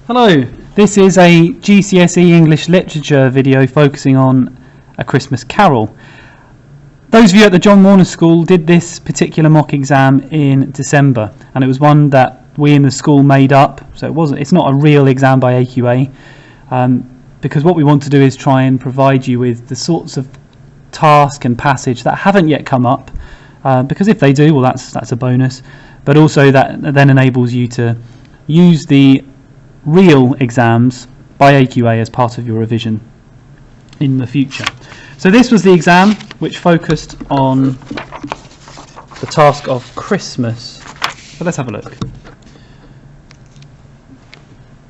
Hello, this is a GCSE English Literature video focusing on A Christmas Carol. Those of you at the John Warner School did this particular mock exam in December, and it was one that we in the school made up, so it's not a real exam by AQA, because what we want to do is try and provide you with the sorts of task and passage that haven't yet come up, because if they do, well that's a bonus, but also that then enables you to use the real exams by AQA as part of your revision in the future. So this was the exam which focused on the task of Christmas. So let's have a look.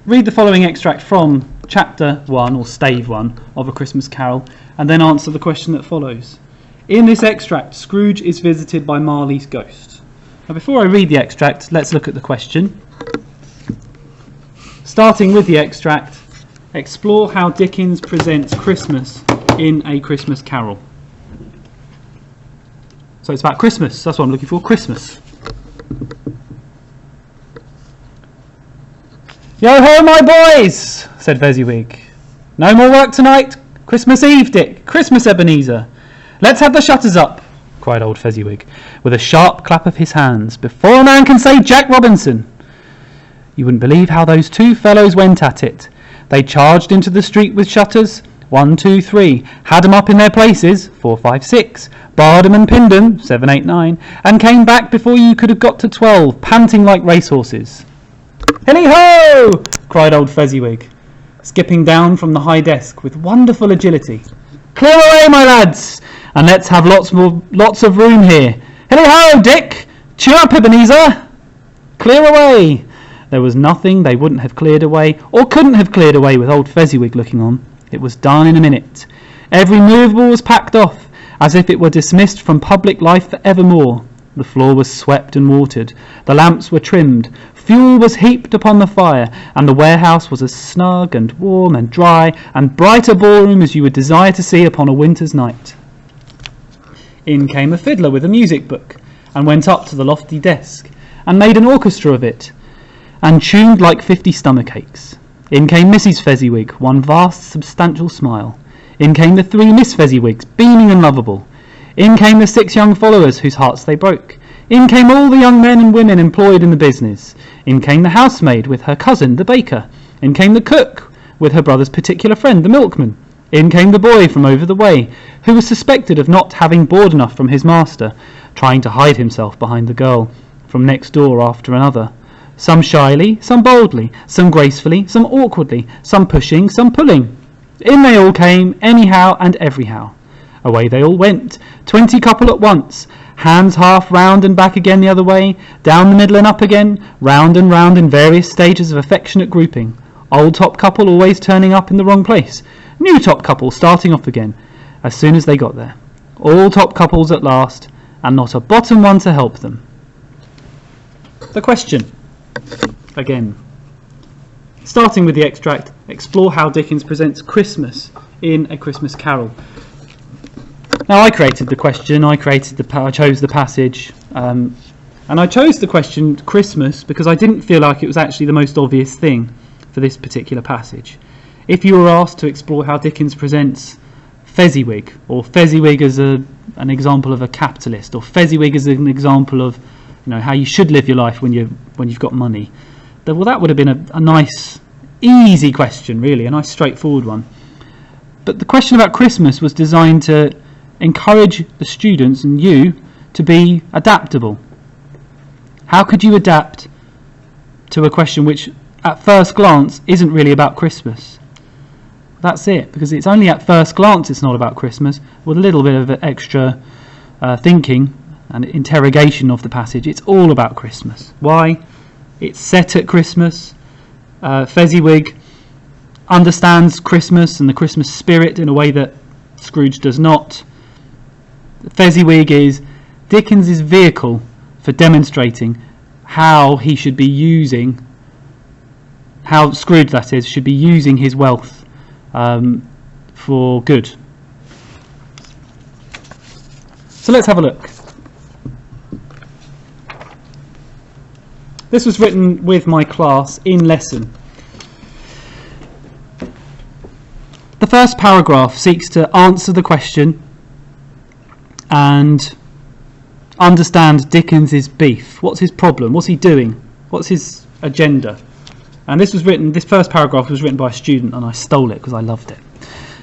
Read the following extract from chapter 1 or stave 1 of A Christmas Carol and then answer the question that follows. In this extract, Scrooge is visited by Marley's ghost. Now before I read the extract, let's look at the question. Starting with the extract, explore how Dickens presents Christmas in A Christmas Carol. So it's about Christmas, that's what I'm looking for, Christmas. Yo ho my boys, said Fezziwig. No more work tonight, Christmas Eve Dick, Christmas Ebenezer. Let's have the shutters up, cried old Fezziwig, with a sharp clap of his hands, before a man can say Jack Robinson. You wouldn't believe how those two fellows went at it. They charged into the street with shutters, 1, 2, 3, had 'em up in their places, 4, 5, 6, barred 'em and pinned 'em, 7, 8, 9, and came back before you could have got to 12, panting like racehorses. Hilly-ho! cried old Fezziwig, skipping down from the high desk with wonderful agility. Clear away, my lads, and let's have lots of room here. Hilly-ho, Dick! Cheer up, Ebenezer! Clear away! There was nothing they wouldn't have cleared away, or couldn't have cleared away with old Fezziwig looking on. It was done in a minute. Every movable was packed off, as if it were dismissed from public life for evermore. The floor was swept and watered, the lamps were trimmed, fuel was heaped upon the fire, and the warehouse was as snug and warm and dry and bright a ballroom as you would desire to see upon a winter's night. In came a fiddler with a music book, and went up to the lofty desk, and made an orchestra of it, and tuned like 50 stomachaches. In came Mrs. Fezziwig, one vast substantial smile. In came the 3 Miss Fezziwigs, beaming and lovable. In came the 6 young followers whose hearts they broke. In came all the young men and women employed in the business. In came the housemaid with her cousin, the baker. In came the cook with her brother's particular friend, the milkman. In came the boy from over the way, who was suspected of not having board enough from his master, trying to hide himself behind the girl from next door after another. Some shyly, some boldly, some gracefully, some awkwardly, some pushing, some pulling. In they all came, anyhow and everyhow. Away they all went, 20 couple at once, hands half round and back again the other way, down the middle and up again, round and round in various stages of affectionate grouping. Old top couple always turning up in the wrong place, new top couple starting off again, as soon as they got there. All top couples at last, and not a bottom one to help them. The question. Again, starting with the extract, explore how Dickens presents Christmas in A Christmas Carol. Now I created the question, I chose the passage, and I chose the question Christmas because I didn't feel like it was actually the most obvious thing for this particular passage. If you were asked to explore how Dickens presents Fezziwig, or Fezziwig as an example of a capitalist, or Fezziwig as an example of how you should live your life when you've got money, well, that would have been a nice, easy question, really, a nice, straightforward one. But the question about Christmas was designed to encourage the students and you to be adaptable. How could you adapt to a question which, at first glance, isn't really about Christmas? That's it, because it's only at first glance it's not about Christmas. With a little bit of extra thinking and interrogation of the passage, it's all about Christmas. Why? It's set at Christmas. Fezziwig understands Christmas and the Christmas spirit in a way that Scrooge does not. Fezziwig is Dickens' vehicle for demonstrating how he should be using, how Scrooge, that is, should be using his wealth for good. So let's have a look. This was written with my class in lesson. The first paragraph seeks to answer the question and understand Dickens's beef. What's his problem? What's he doing? What's his agenda? And this first paragraph was written by a student, and I stole it because I loved it.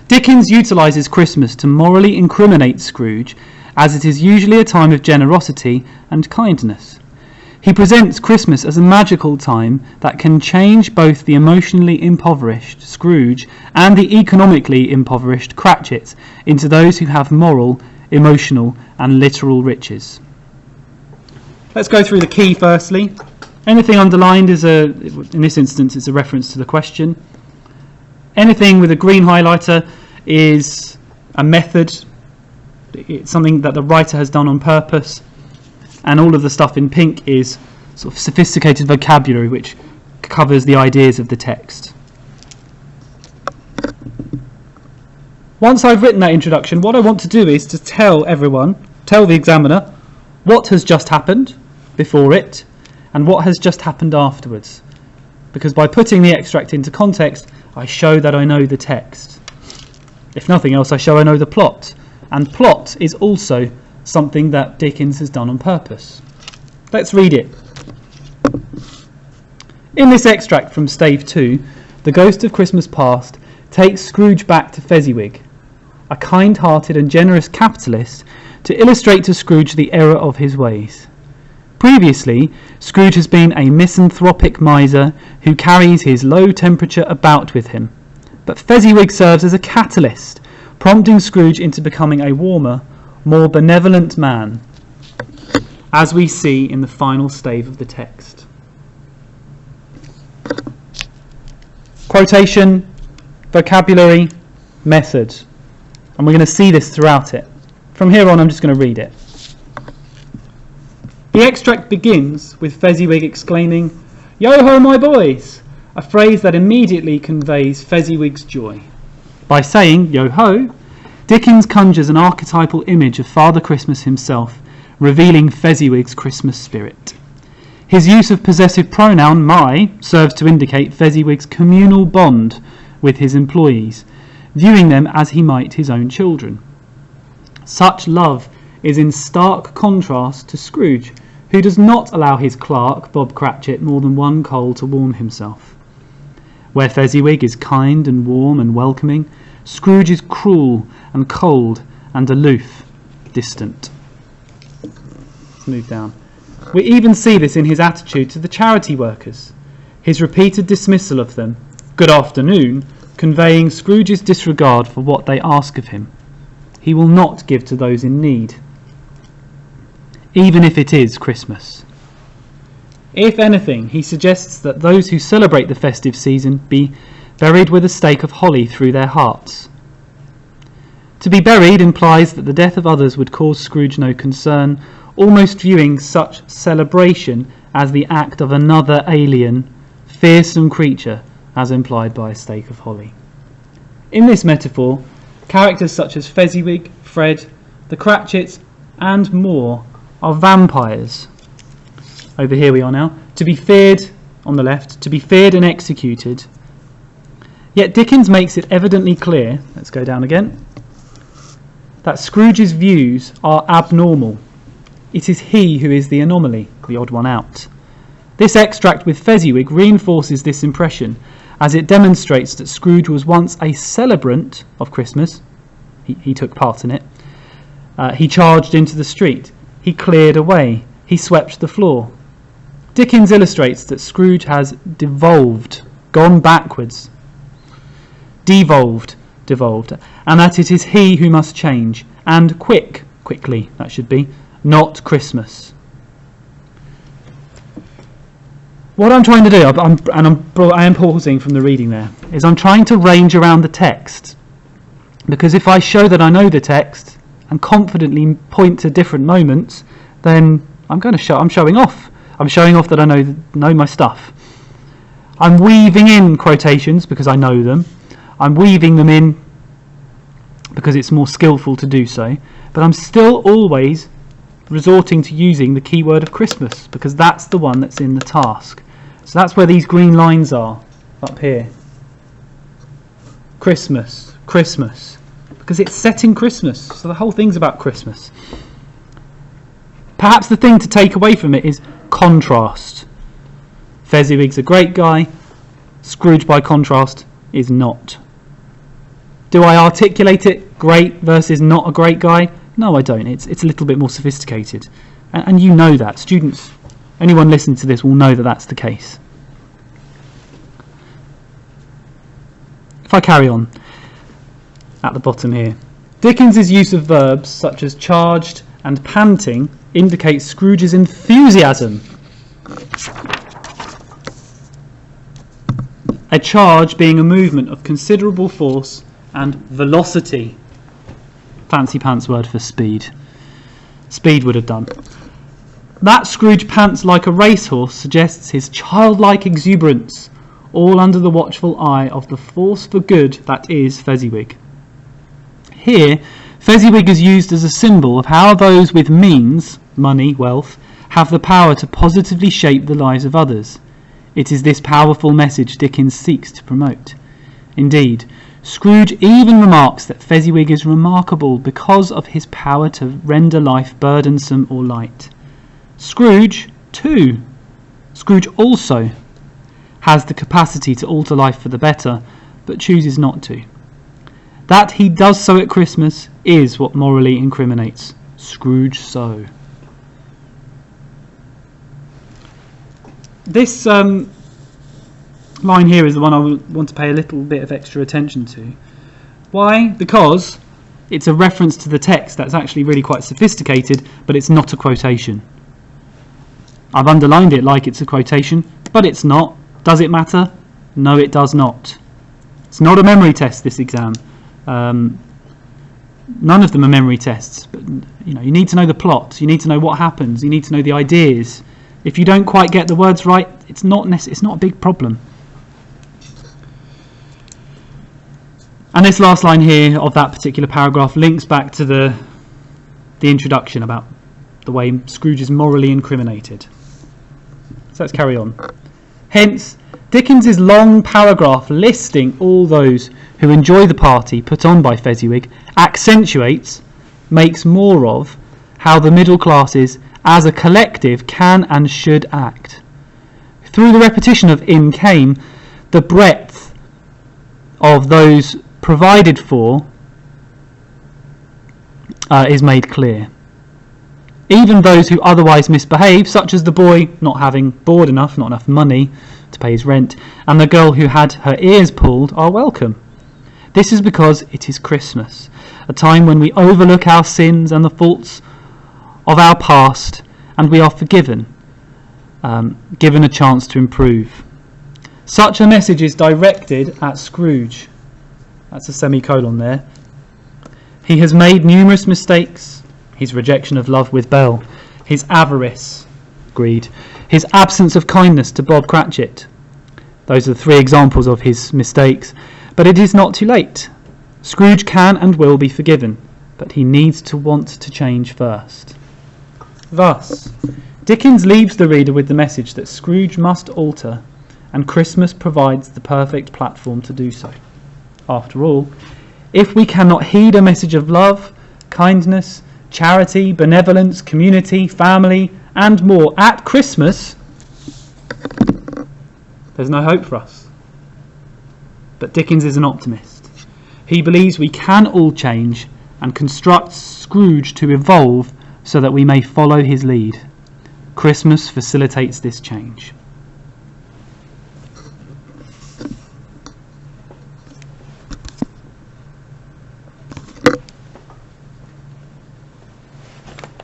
Dickens utilises Christmas to morally incriminate Scrooge, as it is usually a time of generosity and kindness. He presents Christmas as a magical time that can change both the emotionally impoverished Scrooge and the economically impoverished Cratchit into those who have moral, emotional and literal riches. Let's go through the key firstly. Anything underlined in this instance, it's a reference to the question. Anything with a green highlighter is a method. It's something that the writer has done on purpose. And all of the stuff in pink is sort of sophisticated vocabulary which covers the ideas of the text. Once I've written that introduction, what I want to do is to tell the examiner, what has just happened before it and what has just happened afterwards. Because by putting the extract into context, I show that I know the text. If nothing else, I show I know the plot. And plot is also something that Dickens has done on purpose. Let's read it. In this extract from Stave 2, the Ghost of Christmas Past takes Scrooge back to Fezziwig, a kind-hearted and generous capitalist, to illustrate to Scrooge the error of his ways. Previously, Scrooge has been a misanthropic miser who carries his low temperature about with him. But Fezziwig serves as a catalyst, prompting Scrooge into becoming a warmer, more benevolent man, as we see in the final stave of the text. Quotation, vocabulary, method. And we're going to see this throughout it. From here on, I'm just going to read it. The extract begins with Fezziwig exclaiming, "Yo-ho, my boys!" a phrase that immediately conveys Fezziwig's joy. By saying yo-ho, Dickens conjures an archetypal image of Father Christmas himself, revealing Fezziwig's Christmas spirit. His use of possessive pronoun my serves to indicate Fezziwig's communal bond with his employees, viewing them as he might his own children. Such love is in stark contrast to Scrooge, who does not allow his clerk, Bob Cratchit, more than one coal to warm himself. Where Fezziwig is kind and warm and welcoming, Scrooge is cruel and cold and aloof, distant. Let's move down. We even see this in his attitude to the charity workers, his repeated dismissal of them, good afternoon, conveying Scrooge's disregard for what they ask of him. He will not give to those in need, even if it is Christmas. If anything, he suggests that those who celebrate the festive season be buried with a stake of holly through their hearts. To be buried implies that the death of others would cause Scrooge no concern, almost viewing such celebration as the act of another alien, fearsome creature, as implied by a stake of holly. In this metaphor, characters such as Fezziwig, Fred, the Cratchits, and more are vampires. Over here we are now. To be feared, on the left, to be feared and executed. Yet Dickens makes it evidently clear, let's go down again, that Scrooge's views are abnormal. It is he who is the anomaly, the odd one out. This extract with Fezziwig reinforces this impression, as it demonstrates that Scrooge was once a celebrant of Christmas. He took part in it. He charged into the street. He cleared away. He swept the floor. Dickens illustrates that Scrooge has devolved, gone backwards, devolved, and that it is he who must change, and quickly, that should be, not Christmas. What I'm trying to do, I am pausing from the reading there, is I'm trying to range around the text, because if I show that I know the text and confidently point to different moments, then I'm showing off. I'm showing off that I know my stuff. I'm weaving in quotations because I know them. I'm weaving them in because it's more skillful to do so. But I'm still always resorting to using the keyword of Christmas, because that's the one that's in the task. So that's where these green lines are, up here. Christmas. Christmas, because it's set in Christmas, so the whole thing's about Christmas. Perhaps the thing to take away from it is contrast. Fezziwig's a great guy, Scrooge by contrast is not. Do I articulate it, great versus not a great guy? No, I don't. It's a little bit more sophisticated. And you know that. Students, anyone listening to this will know that that's the case. If I carry on, at the bottom here. Dickens's use of verbs such as charged and panting indicates Scrooge's enthusiasm. A charge being a movement of considerable force and velocity. Fancy pants word for speed. Speed would have done. That Scrooge pants like a racehorse suggests his childlike exuberance, all under the watchful eye of the force for good that is Fezziwig. Here, Fezziwig is used as a symbol of how those with means, money, wealth, have the power to positively shape the lives of others. It is this powerful message Dickens seeks to promote. Indeed, Scrooge even remarks that Fezziwig is remarkable because of his power to render life burdensome or light. Scrooge, too, Scrooge also has the capacity to alter life for the better, but chooses not to. That he does so at Christmas is what morally incriminates Scrooge so. This line here is the one I want to pay a little bit of extra attention to. Why? Because it's a reference to the text that's actually really quite sophisticated, but it's not a quotation. I've underlined it like it's a quotation, but it's not. Does it matter? No, it does not. It's not a memory test, this exam. None of them are memory tests, but you need to know the plot, you need to know what happens, you need to know the ideas. If you don't quite get the words right, it's not a big problem. And this last line here of that particular paragraph links back to the introduction about the way Scrooge is morally incriminated. So let's carry on. Hence, Dickens's long paragraph listing all those who enjoy the party put on by Fezziwig accentuates, makes more of, how the middle classes as a collective can and should act. Through the repetition of "in came," the breadth of those provided for is made clear. Even those who otherwise misbehave, such as the boy not having not enough money to pay his rent, and the girl who had her ears pulled, are welcome. This is because it is Christmas, a time when we overlook our sins and the faults of our past, and we are forgiven, given a chance to improve. Such a message is directed at Scrooge. That's a semicolon there. He has made numerous mistakes: his rejection of love with Belle, his avarice, greed, his absence of kindness to Bob Cratchit. Those are the three examples of his mistakes. But it is not too late. Scrooge can and will be forgiven, but he needs to want to change first. Thus, Dickens leaves the reader with the message that Scrooge must alter, and Christmas provides the perfect platform to do so. After all, if we cannot heed a message of love, kindness, charity, benevolence, community, family, and more at Christmas, there's no hope for us. But Dickens is an optimist. He believes we can all change and constructs Scrooge to evolve so that we may follow his lead. Christmas facilitates this change.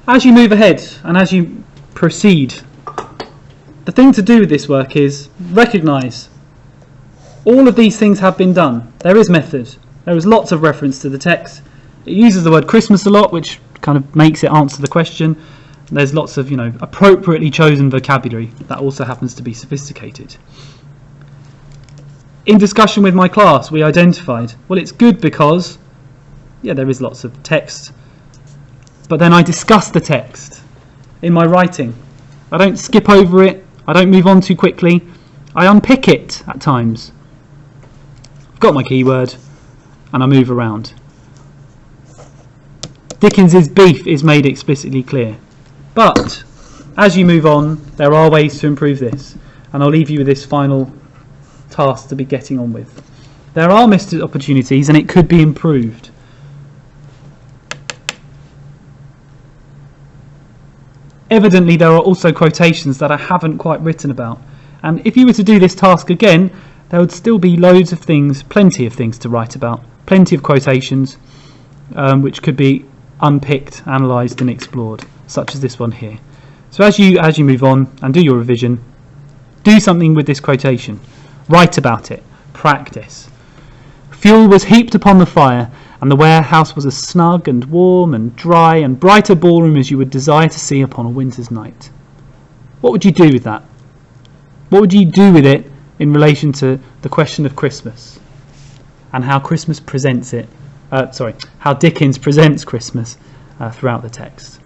As you move ahead and as you proceed, the thing to do with this work is recognise all of these things have been done. There is method. There is lots of reference to the text. It uses the word Christmas a lot, which kind of makes it answer the question. There's lots of, appropriately chosen vocabulary that also happens to be sophisticated. In discussion with my class, we identified, well, it's good because, there is lots of text, but then I discuss the text in my writing. I don't skip over it. I don't move on too quickly. I unpick it at times. I've got my keyword. and I move around. Dickens's beef is made explicitly clear. But as you move on, there are ways to improve this, and I'll leave you with this final task to be getting on with. There are missed opportunities, and it could be improved. Evidently, there are also quotations that I haven't quite written about, and if you were to do this task again, there would still be loads of things, plenty of things to write about, plenty of quotations which could be unpicked, analysed and explored, such as this one here. So as you move on and do your revision, do something with this quotation. Write about it. Practice. Fuel was heaped upon the fire, and the warehouse was as snug and warm and dry and bright a ballroom as you would desire to see upon a winter's night. What would you do with that? What would you do with it in relation to the question of Christmas and how Christmas presents it? How Dickens presents Christmas throughout the text.